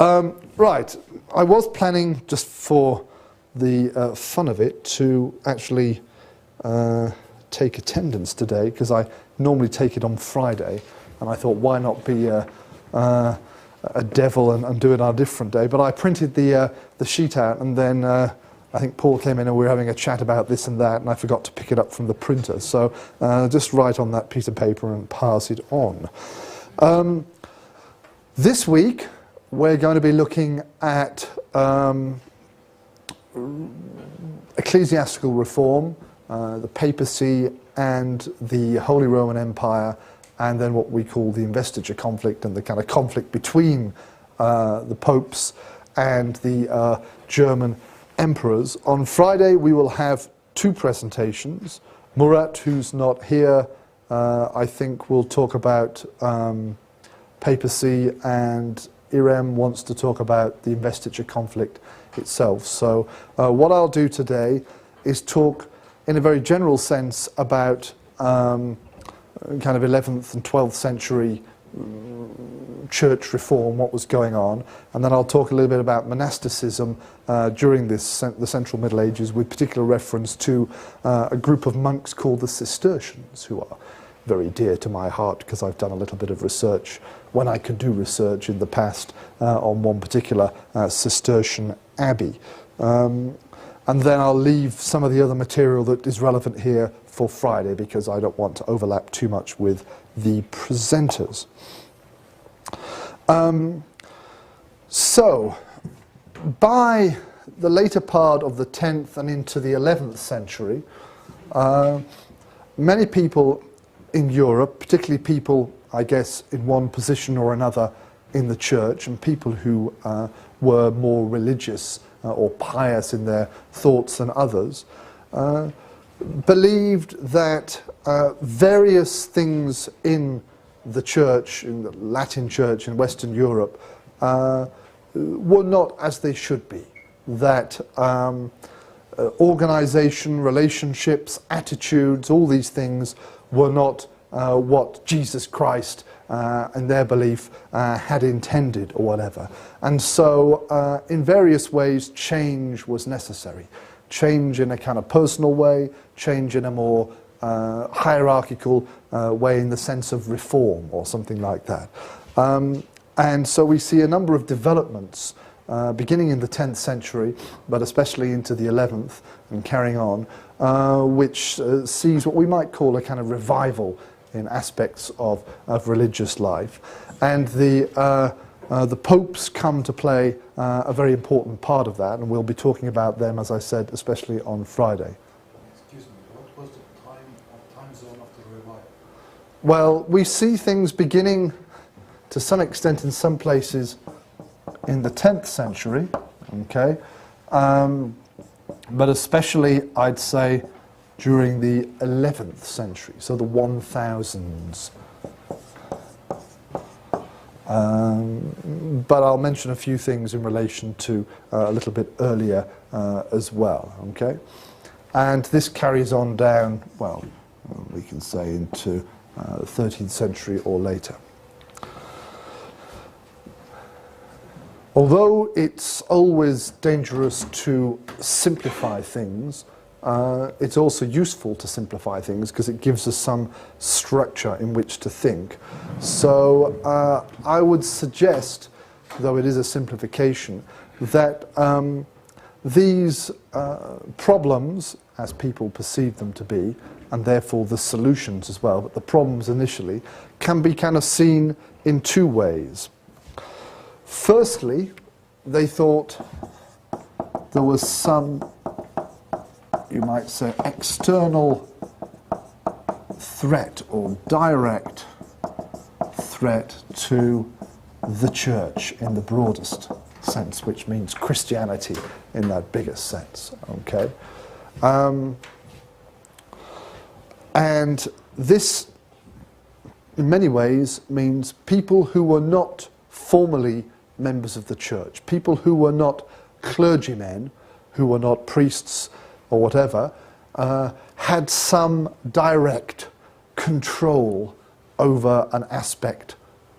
Right, I was planning, just for the fun of it, to actually take attendance today, because I normally take it on Friday, and I thought, why not be a devil and do it on a different day? But I printed the sheet out, and then I think Paul came in and we were having a chat about this and that, and I forgot to pick it up from the printer. So just write on that piece of paper and pass it on. This week, we're going to be looking at Ecclesiastical Reform, the Papacy and the Holy Roman Empire, and then what we call the investiture conflict and the kind of conflict between the popes and the German emperors. On Friday, we will have two presentations. Murat, who's not here, I think will talk about Papacy, and Irem wants to talk about the investiture conflict itself. So what I'll do today is talk in a very general sense about kind of 11th and 12th century church reform, what was going on, and then I'll talk a little bit about monasticism during the Central Middle Ages, with particular reference to a group of monks called the Cistercians, who are very dear to my heart because I've done a little bit of research, when I could do research in the past, on one particular Cistercian abbey. And then I'll leave some of the other material that is relevant here for Friday, because I don't want to overlap too much with the presenters. So, by the later part of the 10th and into the 11th century, many people in Europe, particularly people, I guess, in one position or another in the church, and people who were more religious or pious in their thoughts than others, believed that various things in the church, in the Latin church in Western Europe, were not as they should be. That organization, relationships, attitudes, all these things were not what Jesus Christ, in their belief, had intended or whatever. And so in various ways change was necessary. Change in a kind of personal way, change in a more hierarchical way, in the sense of reform or something like that. And so we see a number of developments beginning in the 10th century, but especially into the 11th and carrying on, which sees what we might call a kind of revival in aspects of religious life. And the popes come to play a very important part of that, and we'll be talking about them, as I said, especially on Friday. Excuse me, what was the time zone of the revival? Well, we see things beginning to some extent in some places in the 10th century, okay, but especially, I'd say, during the 11th century, so the 1000s. But I'll mention a few things in relation to a little bit earlier as well, okay? And this carries on down, well, we can say into the 13th century or later. Although it's always dangerous to simplify things, it's also useful to simplify things because it gives us some structure in which to think. So I would suggest, though it is a simplification, that these problems, as people perceive them to be, and therefore the solutions as well, but the problems initially, can be kind of seen in two ways. Firstly, they thought there was some, you might say, external threat or direct threat to the church in the broadest sense, which means Christianity in that biggest sense, okay? And this, in many ways, means people who were not formally members of the church, people who were not clergymen, who were not priests or whatever, had some direct control over an aspect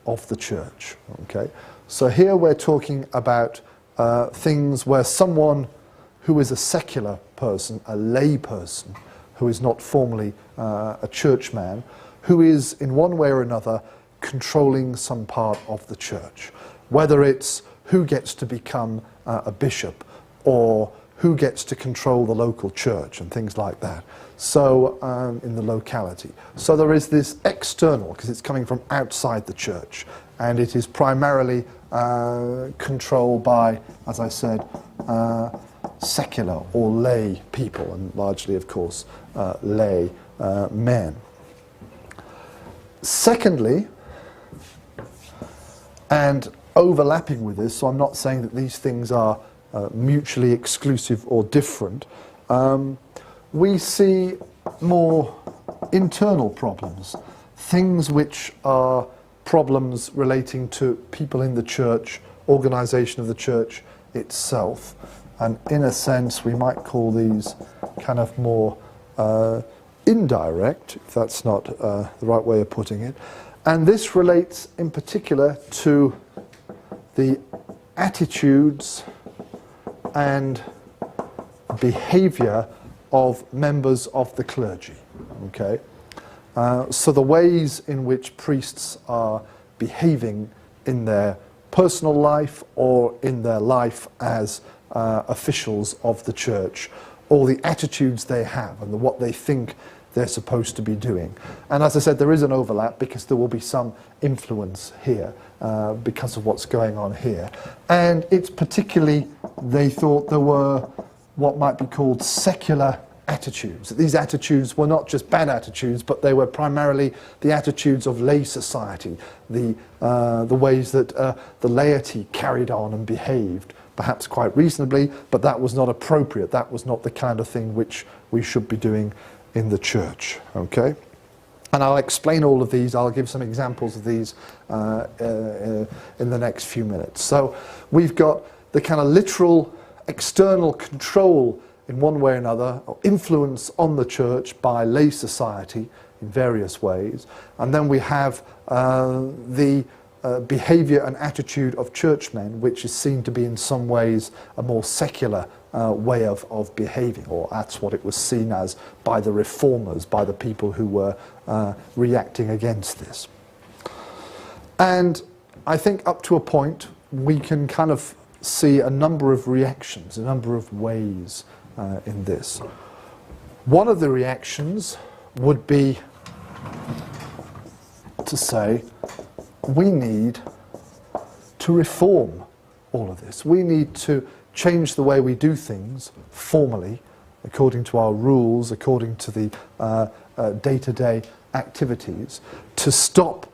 of the church, okay? So here we're talking about things where someone who is a secular person, a lay person, who is not formally a churchman, who is in one way or another controlling some part of the church, whether it's who gets to become a bishop or who gets to control the local church and things like that. So in the locality. So there is this external, because it's coming from outside the church, and it is primarily controlled by, as I said, secular or lay people, and largely, of course, lay men. Secondly, and overlapping with this, so I'm not saying that these things are mutually exclusive or different, we see more internal problems, things which are problems relating to people in the church, organisation of the church itself, and in a sense we might call these kind of more indirect, if that's not the right way of putting it. And this relates in particular to the attitudes and behaviour of members of the clergy. Okay? So the ways in which priests are behaving in their personal life or in their life as officials of the church, all the attitudes they have and what they think they're supposed to be doing. And as I said, there is an overlap because there will be some influence here because of what's going on here. And it's particularly, they thought there were what might be called secular attitudes. These attitudes were not just bad attitudes, but they were primarily the attitudes of lay society, the ways that the laity carried on and behaved, perhaps quite reasonably, but that was not appropriate. That was not the kind of thing which we should be doing in the church. Okay? And I'll explain all of these. I'll give some examples of these in the next few minutes. So we've got the kind of literal external control in one way or another, or influence on the church by lay society in various ways. And then we have the behaviour and attitude of churchmen, which is seen to be in some ways a more secular way of behaving, or that's what it was seen as by the reformers, by the people who were reacting against this. And I think up to a point we can kind of see a number of reactions, a number of ways in this. One of the reactions would be to say we need to reform all of this. We need to change the way we do things formally, according to our rules, according to the day-to-day activities, to stop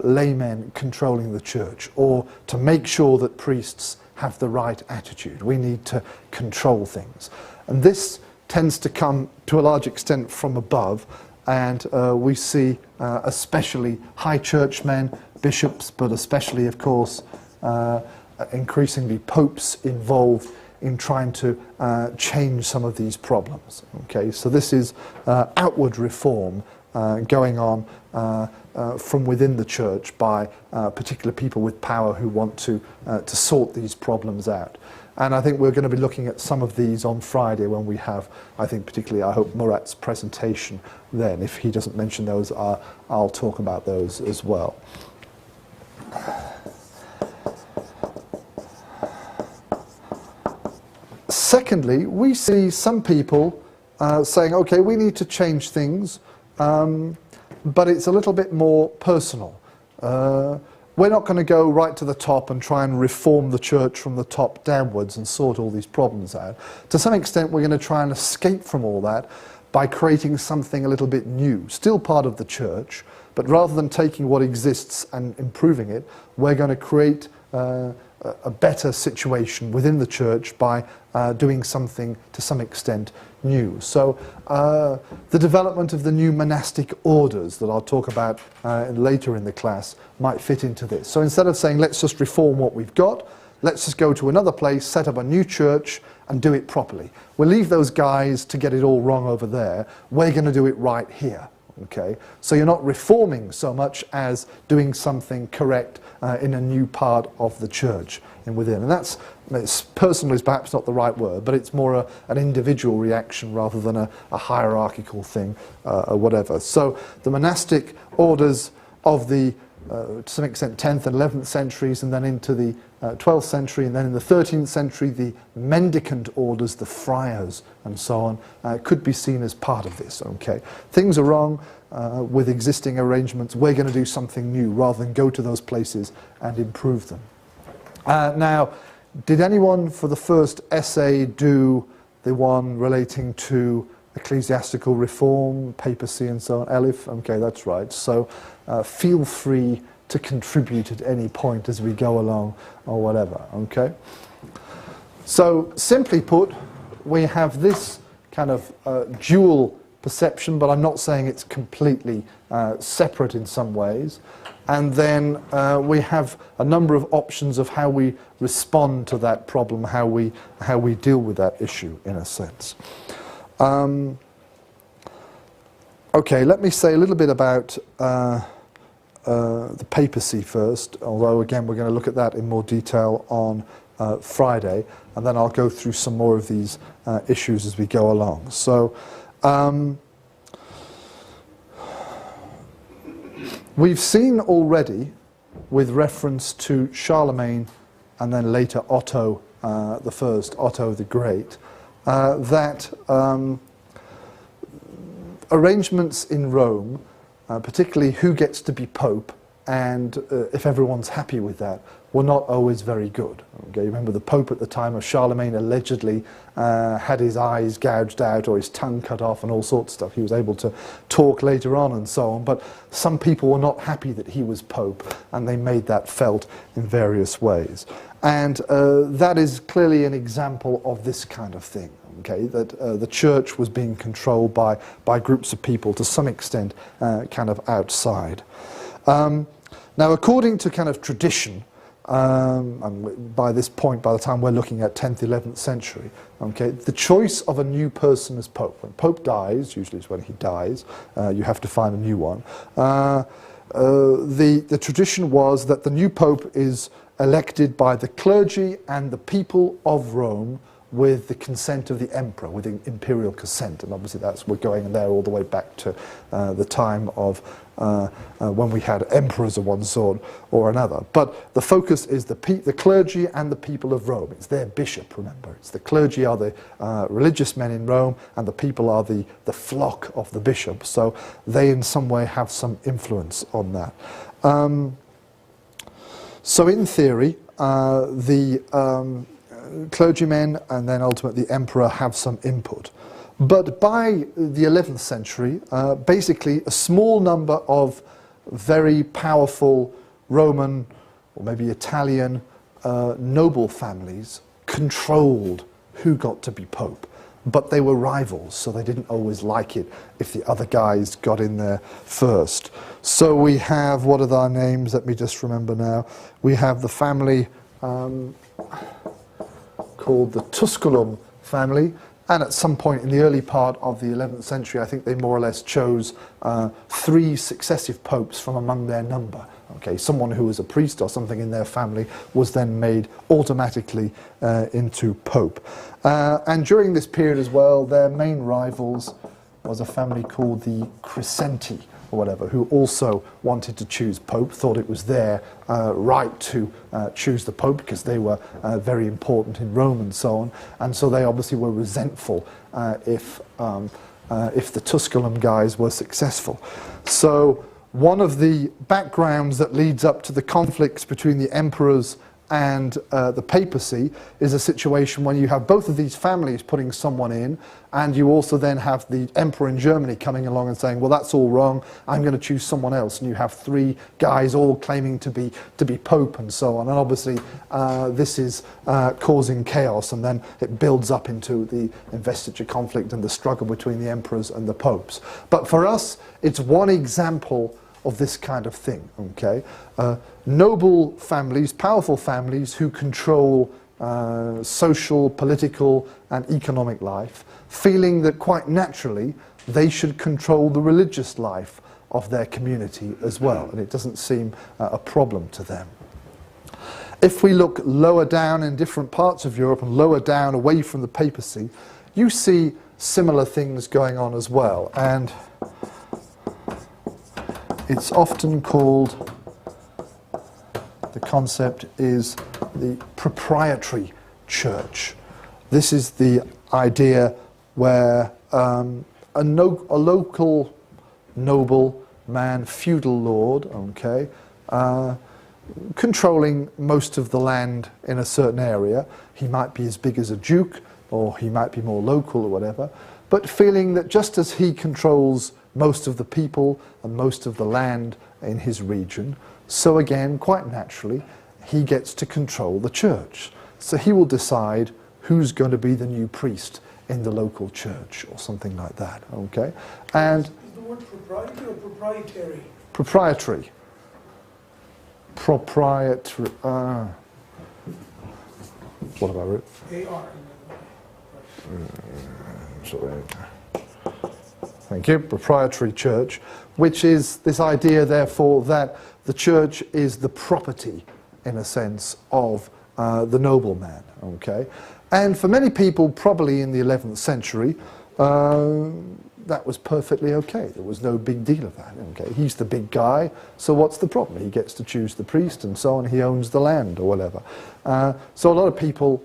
laymen controlling the church, or to make sure that priests have the right attitude. We need to control things. And this tends to come to a large extent from above, and we see especially high churchmen, bishops, but especially, of course, increasingly popes involved in trying to change some of these problems. Okay, so this is outward reform going on from within the church by particular people with power who want to sort these problems out. And I think we're going to be looking at some of these on Friday when we have, I think particularly, I hope, Murat's presentation then. If he doesn't mention those, I'll talk about those as well. Secondly, we see some people saying, okay, we need to change things, but it's a little bit more personal. We're not going to go right to the top and try and reform the church from the top downwards and sort all these problems out. To some extent, we're going to try and escape from all that by creating something a little bit new, still part of the church, but rather than taking what exists and improving it, we're going to create a better situation within the church by doing something to some extent new. So the development of the new monastic orders that I'll talk about later in the class might fit into this. So instead of saying let's just reform what we've got, let's just go to another place, set up a new church and do it properly. We'll leave those guys to get it all wrong over there. We're going to do it right here. okay? So you're not reforming so much as doing something correct in a new part of the church and within. And that's, personal is perhaps not the right word, but it's more an individual reaction rather than a hierarchical thing or whatever. So the monastic orders of the, to some extent, 10th and 11th centuries, and then into the 12th century, and then in the 13th century, the Mendicant Orders, the friars, and so on, could be seen as part of this, okay? Things are wrong with existing arrangements. We're going to do something new rather than go to those places and improve them. Now, did anyone for the first essay do the one relating to Ecclesiastical Reform, Papacy, and so on? Elif? Okay, that's right. So feel free to contribute at any point as we go along or whatever, okay? So simply put, we have this kind of dual perception, but I'm not saying it's completely separate in some ways. And then we have a number of options of how we respond to that problem, how we deal with that issue, in a sense. Okay, let me say a little bit about the papacy first, although again we're going to look at that in more detail on Friday, and then I'll go through some more of these issues as we go along. So we've seen already, with reference to Charlemagne and then later Otto the First, Otto the Great, that arrangements in Rome, particularly who gets to be pope, and if everyone's happy with that, were not always very good. Okay, remember the pope at the time of Charlemagne allegedly had his eyes gouged out or his tongue cut off and all sorts of stuff. He was able to talk later on and so on, but some people were not happy that he was pope, and they made that felt in various ways. And that is clearly an example of this kind of thing. Okay, that the church was being controlled by groups of people to some extent kind of outside. Now, according to kind of tradition, and by this point, by the time we're looking at 10th, 11th century, okay, the choice of a new person as pope, when pope dies, usually it's when he dies, you have to find a new one, the tradition was that the new pope is elected by the clergy and the people of Rome with the consent of the emperor, with imperial consent, and obviously we're going there all the way back to the time of when we had emperors of one sort or another. But the focus is the clergy and the people of Rome. It's their bishop, remember. It's the clergy are the religious men in Rome, and the people are the flock of the bishop. So they in some way have some influence on that. So in theory, the clergymen and then ultimately the emperor have some input. But by the 11th century, basically a small number of very powerful Roman or maybe Italian noble families controlled who got to be pope. But they were rivals, so they didn't always like it if the other guys got in there first. So we have, what are their names? Let me just remember now. We have the family called the Tusculum Family, and at some point in the early part of the 11th century, I think they more or less chose 3 successive popes from among their number. Okay, someone who was a priest or something in their family was then made automatically into pope. And during this period as well, their main rivals was a family called the Crescenti, or whatever, who also wanted to choose pope, thought it was their right to choose the pope because they were very important in Rome and so on, and so they obviously were resentful if the Tusculum guys were successful. So one of the backgrounds that leads up to the conflicts between the emperors and the papacy is a situation when you have both of these families putting someone in, and you also then have the emperor in Germany coming along and saying, well, that's all wrong, I'm going to choose someone else, and you have 3 guys all claiming to be pope and so on, and obviously this is causing chaos, and then it builds up into the investiture conflict and the struggle between the emperors and the popes. But for us, it's one example of this kind of thing, okay? Noble families, powerful families who control social, political and economic life, feeling that quite naturally they should control the religious life of their community as well, and it doesn't seem a problem to them. If we look lower down in different parts of Europe and lower down away from the papacy, you see similar things going on as well, and it's often called, the concept is the proprietary church. This is the idea where a local noble man, feudal lord, okay, controlling most of the land in a certain area. He might be as big as a duke, or he might be more local or whatever, but feeling that just as he controls most of the people and most of the land in his region, so again, quite naturally, he gets to control the church. So he will decide who's going to be the new priest in the local church or something like that, okay? And is the word proprietary or proprietary? Proprietary. Proprietary. What have I written? A-R. Sorry. Thank you. Proprietary church, which is this idea, therefore, that the church is the property, in a sense, of the nobleman, okay? And for many people, probably in the 11th century, that was perfectly okay. There was no big deal of that, okay? He's the big guy, so what's the problem? He gets to choose the priest and so on, he owns the land or whatever. So a lot of people,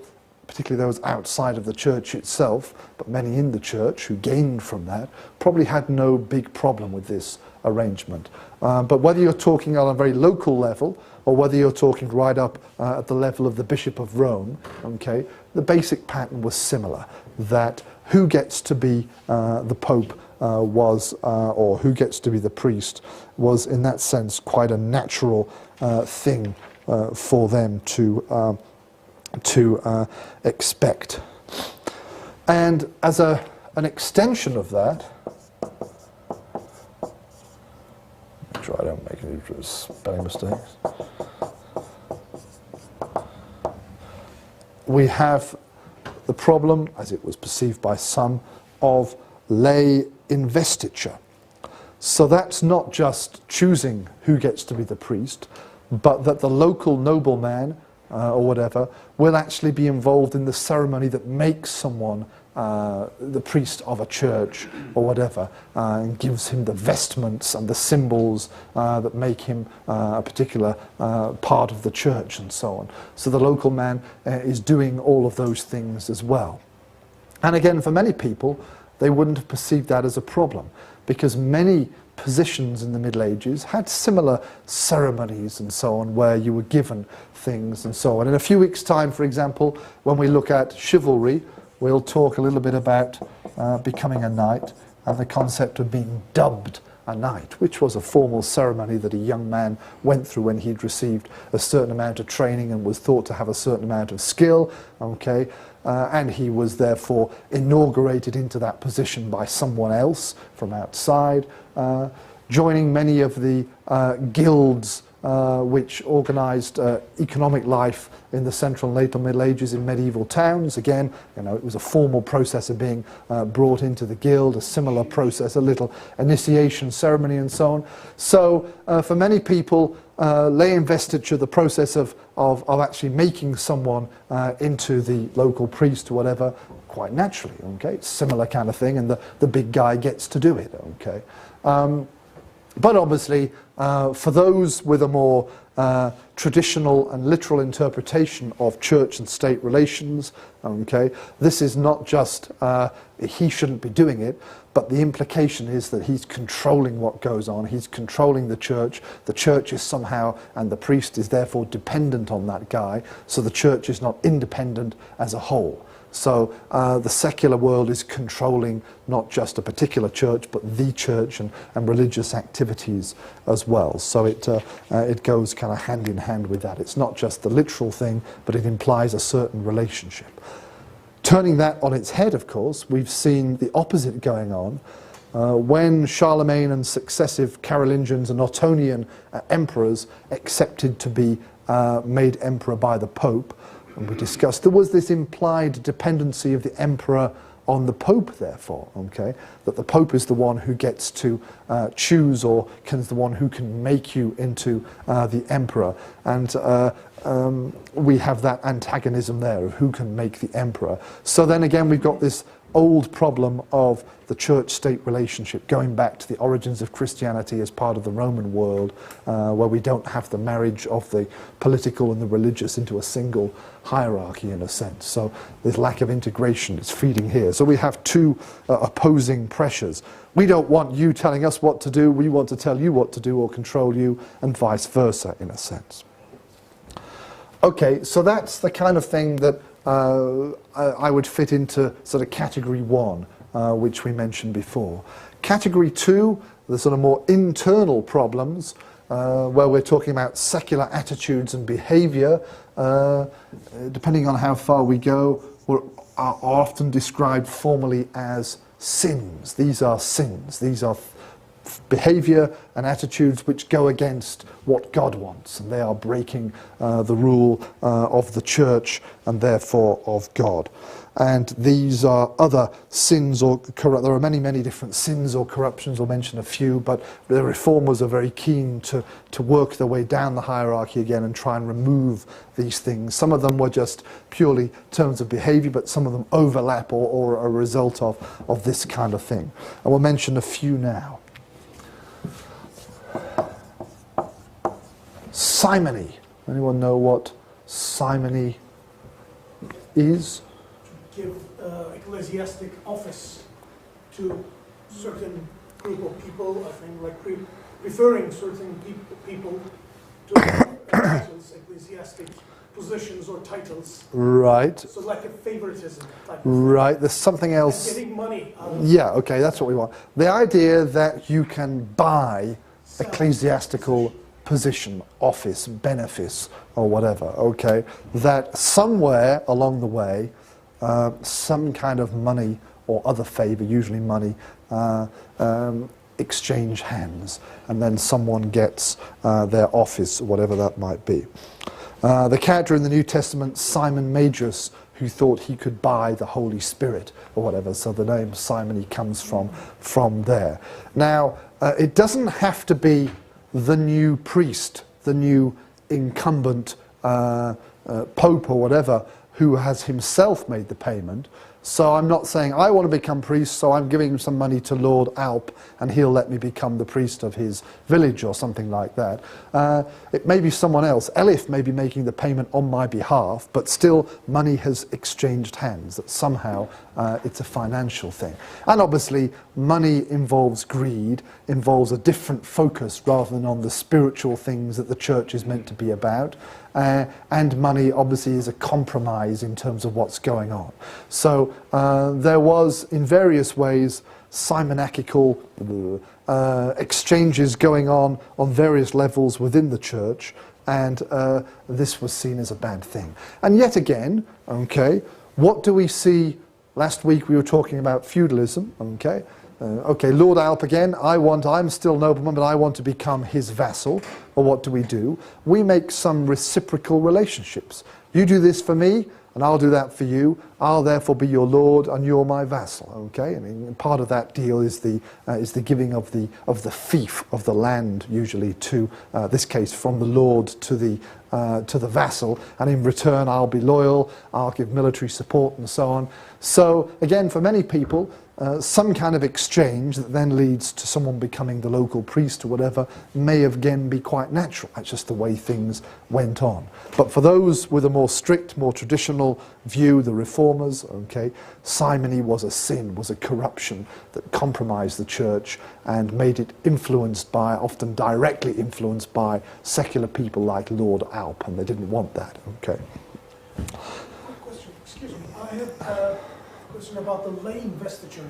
particularly those outside of the church itself, but many in the church who gained from that, probably had no big problem with this arrangement. But whether you're talking on a very local level, or whether you're talking right up at the level of the Bishop of Rome, okay, the basic pattern was similar, that who gets to be the Pope or who gets to be the priest was, in that sense, quite a natural thing for them to expect. And as an extension of that, make sure I don't make any spelling mistakes, we have the problem, as it was perceived by some, of lay investiture. So that's not just choosing who gets to be the priest, but that the local nobleman or whatever will actually be involved in the ceremony that makes someone the priest of a church or whatever, and gives him the vestments and the symbols that make him a particular part of the church and so on. So the local man is doing all of those things as well. And again, for many people, they wouldn't have perceived that as a problem, because many positions in the Middle Ages had similar ceremonies and so on, where you were given things and so on. In a few weeks' time, for example, when we look at chivalry, we'll talk a little bit about becoming a knight and the concept of being dubbed a knight, which was a formal ceremony that a young man went through when he'd received a certain amount of training and was thought to have a certain amount of skill, okay? And he was therefore inaugurated into that position by someone else from outside, joining many of the guilds which organised economic life in the Central and later Middle Ages in medieval towns. Again, you know, it was a formal process of being brought into the guild, a similar process, a little initiation ceremony and so on. So for many people, lay investiture, the process of actually making someone into the local priest or whatever, quite naturally, okay? Similar kind of thing, and the big guy gets to do it, okay? But obviously, for those with a more traditional and literal interpretation of church and state relations, okay, this is not just he shouldn't be doing it, but the implication is that he's controlling what goes on, he's controlling the church is somehow, and the priest is therefore dependent on that guy, so the church is not independent as a whole. So the secular world is controlling not just a particular church, but the church and religious activities as well. So it goes kind of hand in hand with that. It's not just the literal thing, but it implies a certain relationship. Turning that on its head, of course, we've seen the opposite going on. When Charlemagne and successive Carolingians and Ottonian emperors accepted to be made emperor by the Pope, and we discussed, there was this implied dependency of the emperor on the Pope, therefore, okay? That the Pope is the one who gets to choose, or is the one who can make you into the emperor. And we have that antagonism there of who can make the emperor. So then again, we've got this old problem of the church-state relationship, going back to the origins of Christianity as part of the Roman world, where we don't have the marriage of the political and the religious into a single hierarchy, in a sense. So this lack of integration is feeding here. So we have two opposing pressures. We don't want you telling us what to do, we want to tell you what to do or control you, and vice versa, in a sense. Okay, so that's the kind of thing that I would fit into sort of category 1, which we mentioned before. Category 2, the sort of more internal problems, where we're talking about secular attitudes and behavior, depending on how far we go, are often described formally as sins. These are sins. These are behavior and attitudes which go against what God wants, and they are breaking the rule of the church and therefore of God. And these are other sins, or there are many, many different sins or corruptions. I'll mention a few, but the reformers are very keen to work their way down the hierarchy again and try and remove these things. Some of them were just purely terms of behavior, but some of them overlap or are a result of this kind of thing. And we'll mention a few now. Simony. Anyone know what simony is? To give ecclesiastic office to certain group of people, I think, like referring certain people to titles, ecclesiastic positions or titles. Right. So like a favoritism type of right, there's something else. And getting money out of Yeah, okay, that's what we want. The idea that you can buy ecclesiastical position, office, benefice, or whatever, okay, that somewhere along the way, some kind of money or other favour, usually money, exchange hands, and then someone gets their office, whatever that might be. The character in the New Testament, Simon Magus, who thought he could buy the Holy Spirit or whatever, so the name Simony comes from there. Now, it doesn't have to be the new priest, the new incumbent pope or whatever, who has himself made the payment. So I'm not saying I want to become priest, so I'm giving some money to Lord Alp and he'll let me become the priest of his village or something like that. It may be someone else. Elif may be making the payment on my behalf, but still money has exchanged hands, that somehow it's a financial thing. And obviously money involves greed, involves a different focus rather than on the spiritual things that the church is meant to be about. And money obviously is a compromise in terms of what's going on. So there was, in various ways, simoniacal exchanges going on various levels within the church, and this was seen as a bad thing. And yet again, okay, what do we see? Last week we were talking about feudalism, okay? Okay, Lord Alp again, I'm still nobleman, but I want to become his vassal. Or what do? We make some reciprocal relationships. You do this for me, and I'll do that for you. I'll therefore be your lord, and you're my vassal. Okay, and part of that deal is the giving of the fief of the land, usually to this case from the lord to the vassal, and in return I'll be loyal. I'll give military support and so on. So again, for many people, some kind of exchange that then leads to someone becoming the local priest or whatever may again be quite natural. That's just the way things went on. But for those with a more strict, more traditional view, the reformers, okay, simony was a sin, was a corruption that compromised the church and made it influenced by, often directly influenced by, secular people like Lord Alp, and they didn't want that. Okay. Quick question, excuse me. I have question about the lay investiture.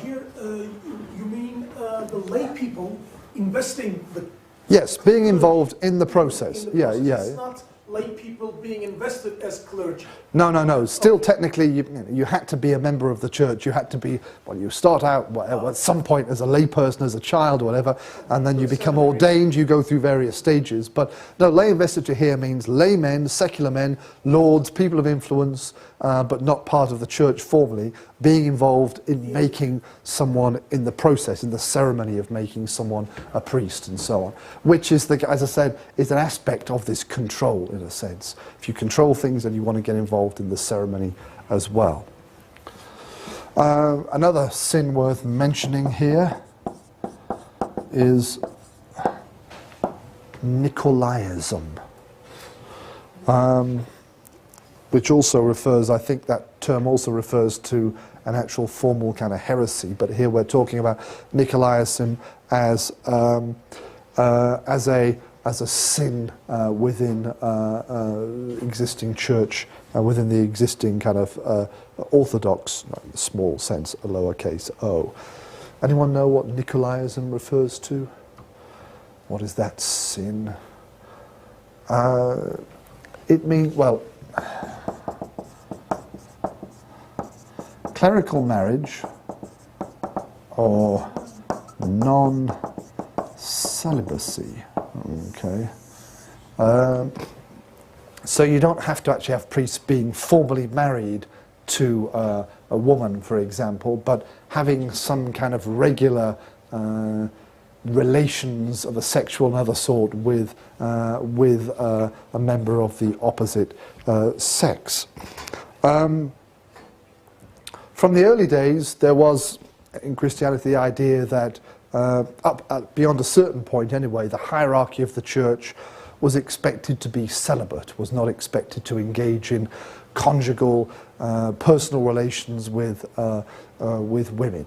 Here, you mean the lay people investing the... Yes, being involved in the process. It's not lay people people being invested as clergy. No, no, no. Still, technically, you had to be a member of the church. You had to be, well, you start out at some point as a layperson, as a child or whatever, and then you become ordained. You go through various stages. But no, lay investiture here means laymen, secular men, lords, people of influence, but not part of the church formally, being involved in making someone in the process, in the ceremony of making someone a priest and so on, which is, as I said, is an aspect of this control in a sense. If you control things, then you want to get involved in the ceremony as well. Another sin worth mentioning here is Nicolaism, which also refers, I think that term also refers to an actual formal kind of heresy, but here we're talking about Nicolaism as a sin within existing church, within the existing kind of orthodox, in the small sense, a lowercase o. Anyone know what Nicolaism refers to? What is that sin? It means, well, clerical marriage or non-celibacy. Okay. So you don't have to actually have priests being formally married to a woman, for example, but having some kind of regular relations of a sexual and other sort with a member of the opposite sex. From the early days, there was in Christianity the idea that beyond a certain point anyway, the hierarchy of the church was expected to be celibate, was not expected to engage in conjugal, personal relations with women.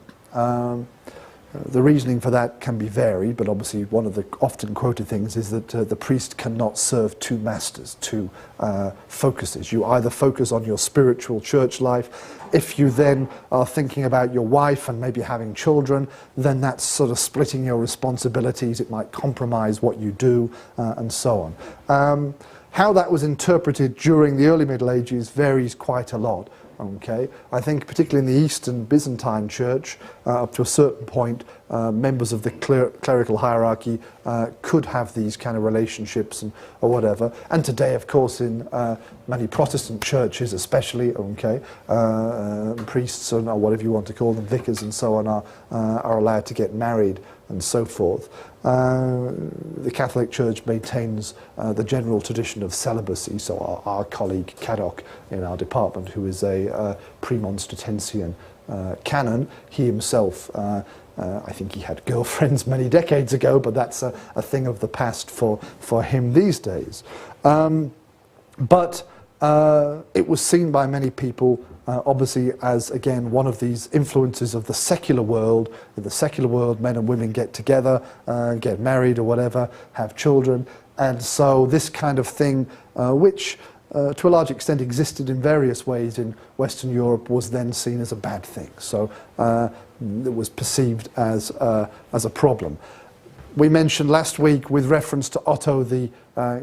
The reasoning for that can be varied, but obviously one of the often quoted things is that the priest cannot serve two masters, two focuses. You either focus on your spiritual church life. If you then are thinking about your wife and maybe having children, then that's sort of splitting your responsibilities. It might compromise what you do, and so on. How that was interpreted during the early Middle Ages varies quite a lot. Okay, I think particularly in the Eastern Byzantine Church, up to a certain point, members of the clerical hierarchy could have these kind of relationships or whatever. And today, of course, in many Protestant churches, especially, okay, priests or whatever you want to call them, vicars and so on, are allowed to get married and so forth. The Catholic Church maintains the general tradition of celibacy, so our colleague Caddock in our department, who is a Premonstratensian canon, he himself, I think he had girlfriends many decades ago, but that's a thing of the past for him these days. But it was seen by many people obviously as, again, one of these influences of the secular world. In the secular world, men and women get together, get married or whatever, have children, and so this kind of thing, which to a large extent existed in various ways in Western Europe, was then seen as a bad thing. So it was perceived as a problem. We mentioned last week, with reference to Otto the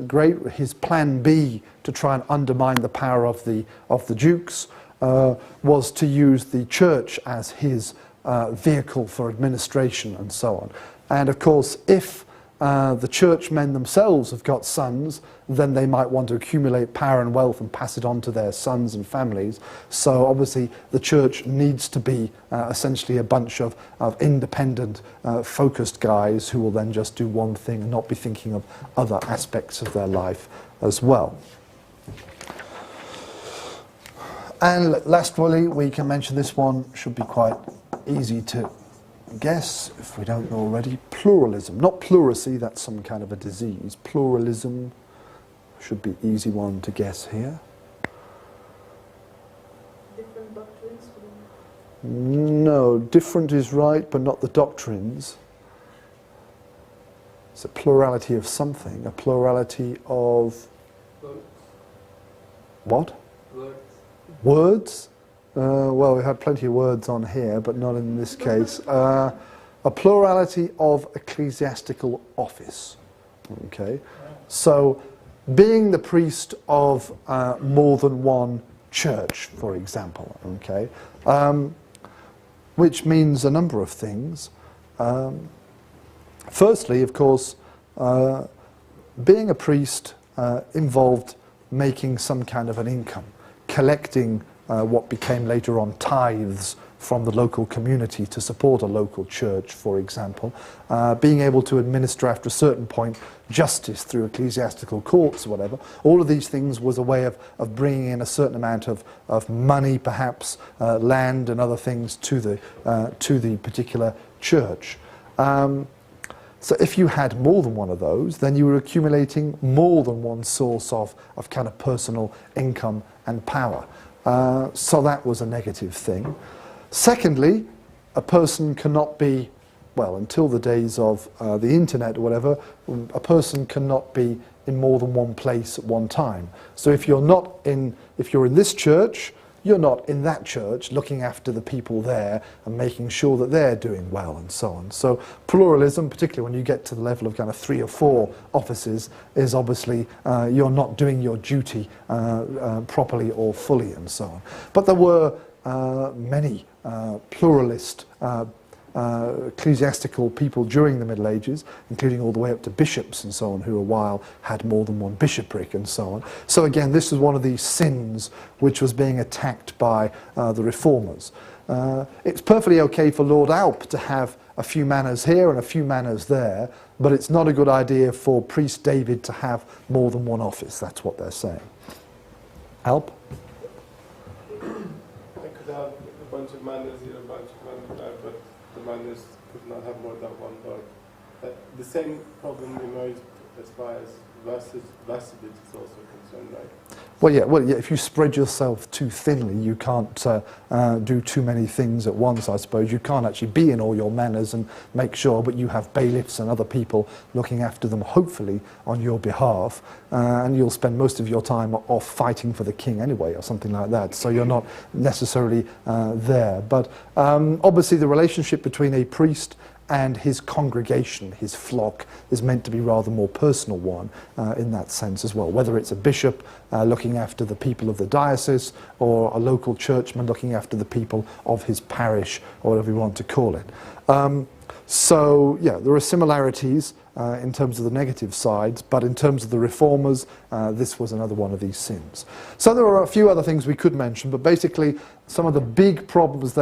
Great, his plan B to try and undermine the power of the dukes was to use the church as his vehicle for administration and so on. And of course, if the churchmen themselves have got sons, then they might want to accumulate power and wealth and pass it on to their sons and families. So obviously the church needs to be essentially a bunch of independent, focused guys who will then just do one thing and not be thinking of other aspects of their life as well. And lastly, we can mention this one, should be quite easy to guess, if we don't know already, pluralism. Not pleurisy, that's some kind of a disease. Pluralism should be easy one to guess here. Different doctrines? No, different is right, but not the doctrines. It's a plurality of something, a plurality of... Words. What? Words. Words? Well, we had plenty of words on here, but not in this case. A plurality of ecclesiastical office. Okay, so being the priest of more than one church, for example, okay, which means a number of things. Firstly, of course, being a priest involved making some kind of an income, collecting what became later on tithes from the local community to support a local church, for example, being able to administer after a certain point justice through ecclesiastical courts or whatever. All of these things was a way of bringing in a certain amount of money, perhaps land and other things to the particular church. So if you had more than one of those, then you were accumulating more than one source of kind of personal income and power. So that was a negative thing. Secondly, a person cannot be, well, until the days of the internet or whatever, a person cannot be in more than one place at one time. So if you're in this church, you're not in that church looking after the people there and making sure that they're doing well and so on. So pluralism, particularly when you get to the level of kind of 3 or 4 offices, is obviously you're not doing your duty properly or fully and so on. But there were many pluralist ecclesiastical people during the Middle Ages, including all the way up to bishops and so on, who a while had more than one bishopric and so on. So again, this is one of these sins which was being attacked by the reformers. It's perfectly okay for Lord Alp to have a few manors here and a few manors there, but it's not a good idea for Priest David to have more than one office. That's what they're saying. Alp? I could have a bunch of manors here, a bunch of manors there, but the manors could not have more than one board. The same problem emerged as far as vassalage is also concerned, right? Well, yeah. If you spread yourself too thinly, you can't do too many things at once, I suppose. You can't actually be in all your manors and make sure, but you have bailiffs and other people looking after them, hopefully, on your behalf. And you'll spend most of your time off fighting for the king anyway, or something like that. So you're not necessarily there. But obviously the relationship between a priest and his congregation, his flock, is meant to be rather more personal one in that sense as well. Whether it's a bishop looking after the people of the diocese, or a local churchman looking after the people of his parish, or whatever you want to call it. So, yeah, there are similarities in terms of the negative sides, but in terms of the reformers, this was another one of these sins. So there are a few other things we could mention, but basically some of the big problems,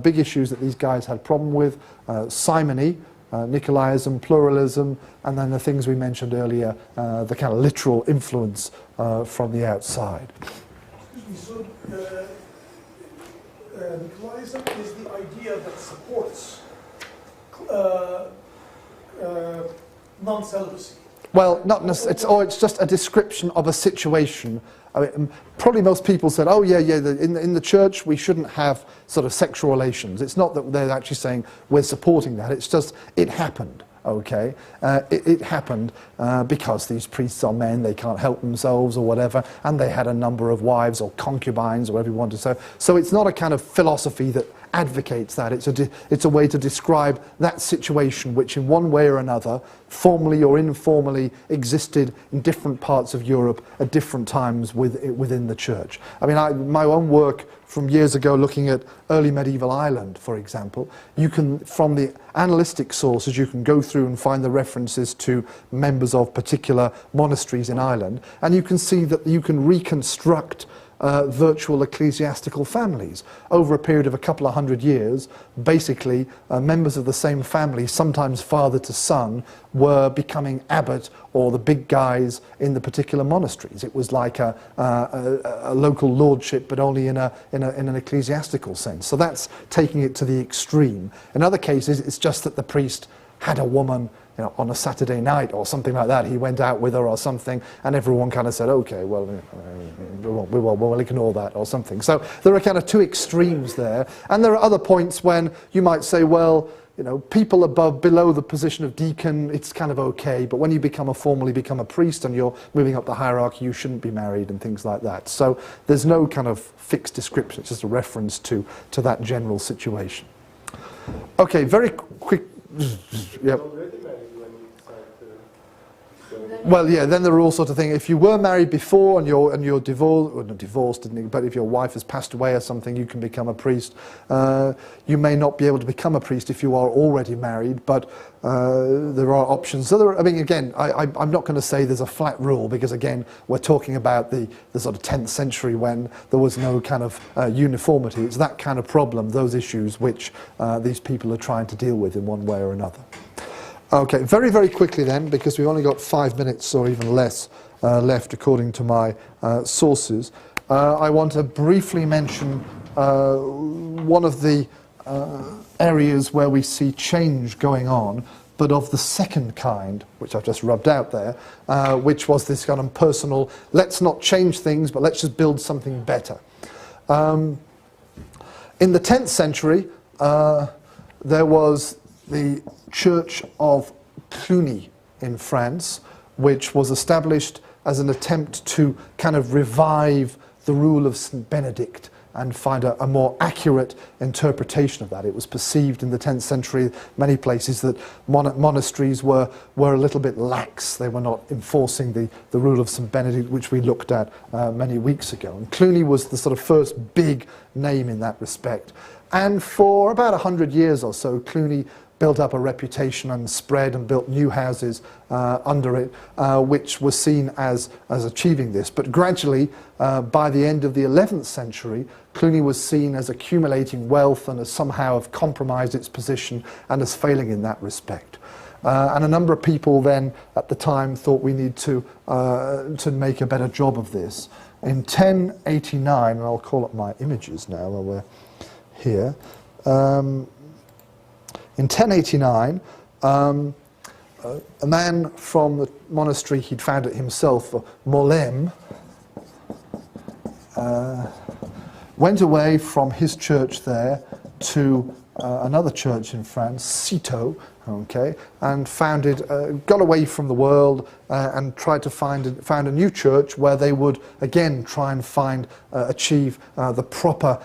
big issues that these guys had problem with, simony, Nicolaism, pluralism, and then the things we mentioned earlier, the kind of literal influence from the outside. Excuse me, so Nicolaism is the idea that supports non-celibacy. Well, not necessarily. It's just a description of a situation. I mean, probably most people said, "Oh, yeah, in the church we shouldn't have sort of sexual relations." It's not that they're actually saying we're supporting that. It's just it happened. Okay, it happened because these priests are men; they can't help themselves or whatever, and they had a number of wives or concubines or whatever you want to say. So it's not a kind of philosophy that advocates that. It's a way to describe that situation which in one way or another, formally or informally, existed in different parts of Europe at different times within the church. I mean, my own work from years ago looking at early medieval Ireland, for example, you can, from the annalistic sources, you can go through and find the references to members of particular monasteries in Ireland, and you can see that you can reconstruct virtual ecclesiastical families. Over a period of a couple of hundred years, basically members of the same family, sometimes father to son, were becoming abbot or the big guys in the particular monasteries. It was like a local lordship, but only in an ecclesiastical sense. So that's taking it to the extreme. In other cases, it's just that the priest had a woman, you know, on a Saturday night or something like that. He went out with her or something, and everyone kind of said, okay, well, we'll ignore that or something. So there are kind of two extremes there. And there are other points when you might say, well, you know, people below the position of deacon, it's kind of okay, but when you formally become a priest and you're moving up the hierarchy, you shouldn't be married and things like that. So there's no kind of fixed description, it's just a reference to that general situation. Okay, very quick. Yep. Already married when you decided to go Well, yeah, then there are all sorts of things. If you were married before and you're divorced, or not divorced, but if your wife has passed away or something, you can become a priest. You may not be able to become a priest if you are already married, but there are options. So I mean, again, I'm not going to say there's a flat rule, because again, we're talking about the sort of 10th century when there was no kind of uniformity. It's that kind of problem, those issues, which these people are trying to deal with in one way or another. Okay, very, very quickly then, because we've only got 5 minutes or even less left according to my sources. I want to briefly mention one of the areas where we see change going on, but of the second kind, which I've just rubbed out there, which was this kind of personal, let's not change things, but let's just build something better. In the 10th century, there was the Church of Pune in France, which was established as an attempt to kind of revive the rule of St. Benedict and find a more accurate interpretation of that. It was perceived in the 10th century, many places, that monasteries were a little bit lax. They were not enforcing the rule of St. Benedict, which we looked at many weeks ago. And Cluny was the sort of first big name in that respect. And for about 100 years or so, Cluny built up a reputation and spread and built new houses under it, which were seen as achieving this. But gradually, by the end of the 11th century, Cluny was seen as accumulating wealth and as somehow have compromised its position and as failing in that respect. And a number of people then at the time thought we need to make a better job of this. In 1089, and I'll call up my images now while we're here, in 1089, a man from the monastery, he'd founded himself, Molem, went away from his church there to another church in France, Citeaux, okay, and got away from the world and tried to found a new church where they would again try and achieve the proper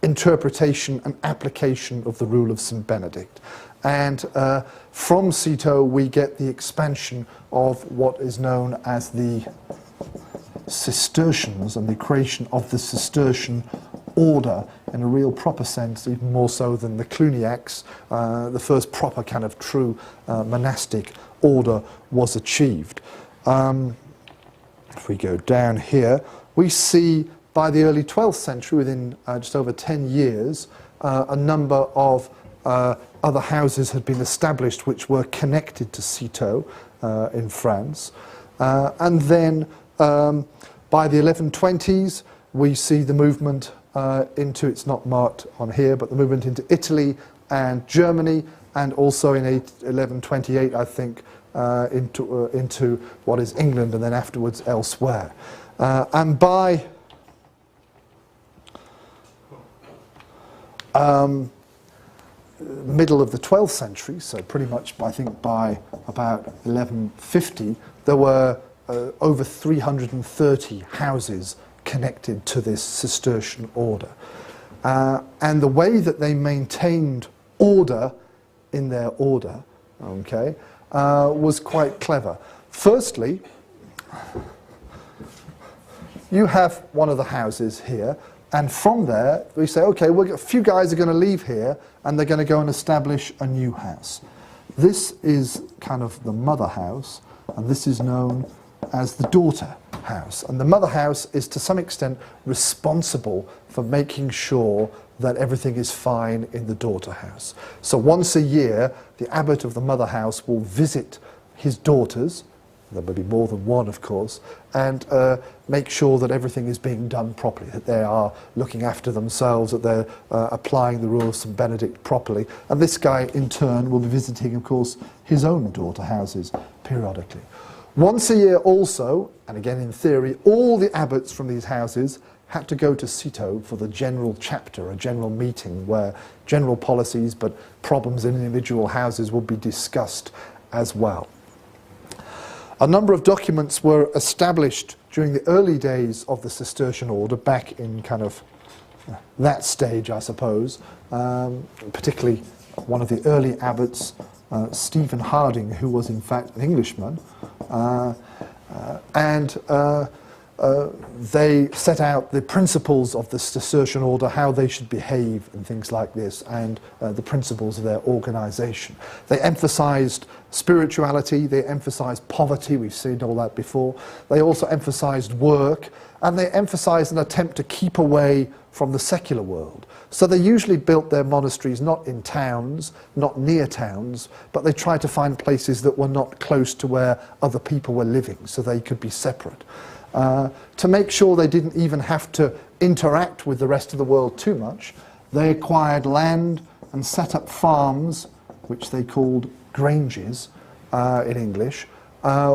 interpretation and application of the rule of St. Benedict. And from Citeaux we get the expansion of what is known as the Cistercians and the creation of the Cistercian order in a real proper sense, even more so than the Cluniacs. The first proper kind of true monastic order was achieved. If we go down here, we see by the early 12th century, within just over 10 years, a number of other houses had been established which were connected to Citeaux in France. And then by the 1120s, we see the movement into, it's not marked on here, but the movement into Italy and Germany, and also in 1128, I think, into what is England, and then afterwards elsewhere. And by middle of the 12th century, so pretty much I think by about 1150, there were over 330 houses connected to this Cistercian order. And the way that they maintained order in their order, okay, was quite clever. Firstly, you have one of the houses here, and from there we say, okay, a few guys are going to leave here and they're going to go and establish a new house. This is kind of the mother house, and this is known as the daughter house. And the mother house is to some extent responsible for making sure that everything is fine in the daughter house. So once a year, the abbot of the mother house will visit his daughters, there may be more than one of course, and make sure that everything is being done properly, that they are looking after themselves, that they're applying the rule of St. Benedict properly. And this guy in turn will be visiting, of course, his own daughter houses periodically. Once a year also, and again in theory, all the abbots from these houses had to go to Citeaux for the general chapter, a general meeting where general policies but problems in individual houses would be discussed as well. A number of documents were established during the early days of the Cistercian order, back in kind of that stage, I suppose. Particularly one of the early abbots Stephen Harding, who was in fact an Englishman, and they set out the principles of the Cistercian order, how they should behave and things like this, and the principles of their organization. They emphasized spirituality, they emphasized poverty, we've seen all that before. They also emphasized work, and they emphasized an attempt to keep away from the secular world. So they usually built their monasteries not in towns, not near towns, but they tried to find places that were not close to where other people were living, so they could be separate. To make sure they didn't even have to interact with the rest of the world too much, they acquired land and set up farms, which they called granges in English,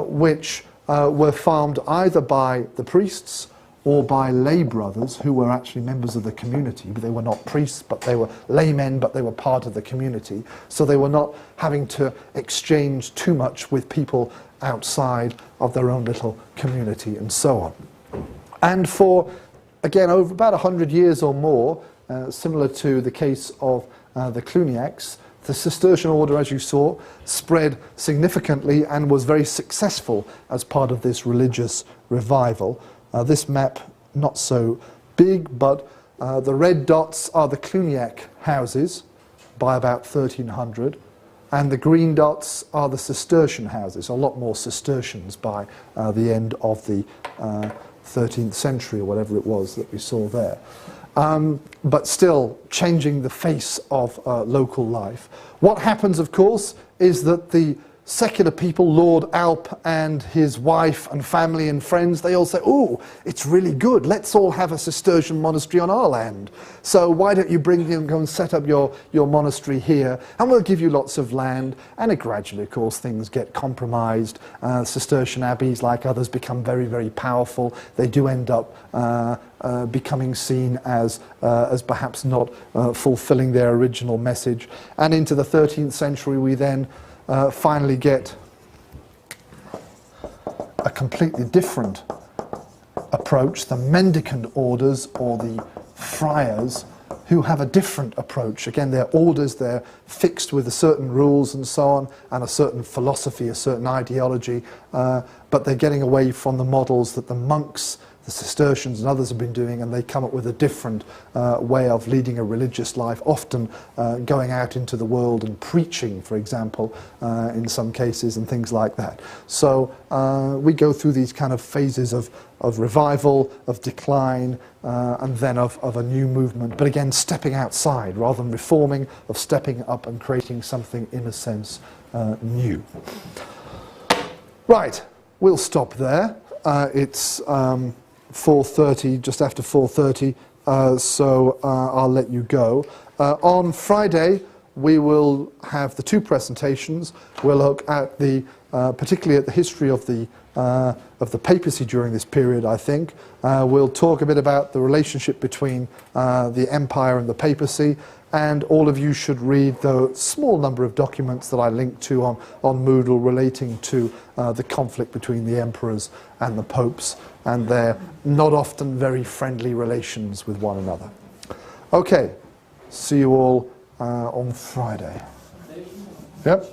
which were farmed either by the priests or by lay brothers who were actually members of the community. They were not priests, but they were laymen, but they were part of the community. So they were not having to exchange too much with people outside of their own little community and so on. And for, again, over about 100 years or more, similar to the case of the Cluniacs, the Cistercian order, as you saw, spread significantly and was very successful as part of this religious revival. This map, not so big, but the red dots are the Cluniac houses by about 1300, and the green dots are the Cistercian houses, a lot more Cistercians by the end of the 13th century or whatever it was that we saw there. But still changing the face of local life. What happens, of course, is that the secular people, Lord Alp and his wife and family and friends, they all say, oh, it's really good, let's all have a Cistercian monastery on our land. So why don't you bring in, go and set up your monastery here, and we'll give you lots of land. And it gradually, of course, things get compromised. Cistercian abbeys, like others, become very, very powerful. They do end up becoming seen as perhaps not fulfilling their original message. And into the 13th century, we then finally get a completely different approach, the Mendicant Orders, or the friars, who have a different approach. Again, they're orders, they're fixed with certain rules and so on, and a certain philosophy, a certain ideology, but they're getting away from the models that the monks, the Cistercians and others have been doing, and they come up with a different way of leading a religious life, often going out into the world and preaching, for example, in some cases, and things like that. So we go through these kind of phases of revival, of decline, and then of a new movement, but again stepping outside rather than reforming, of stepping up and creating something in a sense new. Right, we'll stop there. It's 4:30, just after 4:30, so I'll let you go. On Friday, we will have the two presentations. We'll look at particularly at the history of the papacy during this period, I think. We'll talk a bit about the relationship between the empire and the papacy, and all of you should read the small number of documents that I linked to on Moodle relating to the conflict between the emperors and the popes and their not often very friendly relations with one another. Okay, see you all on Friday. Yep.